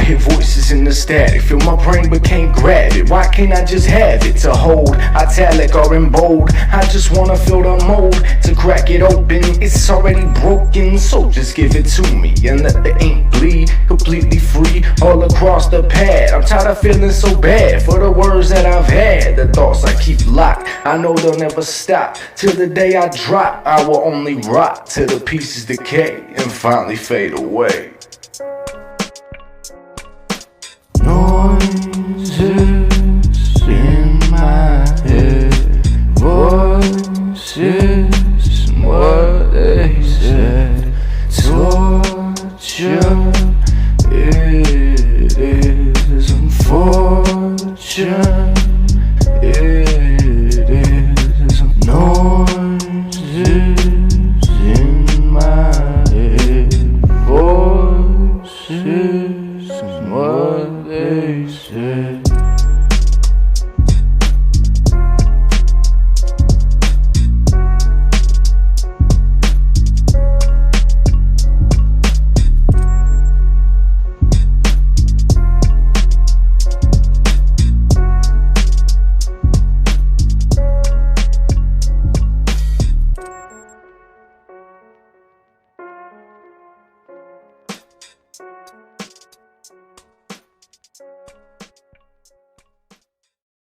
I hear voices in the static, feel my brain but can't grab it. Why can't I just have it to hold, italic or in bold? I just wanna feel the mold, to crack it open. It's already broken, so just give it to me and let the ink bleed completely free all across the pad. I'm tired of feeling so bad for the words that I've had, the thoughts I keep locked. I know they'll never stop till the day I drop. I will only rock till the pieces decay and finally fade away. Noises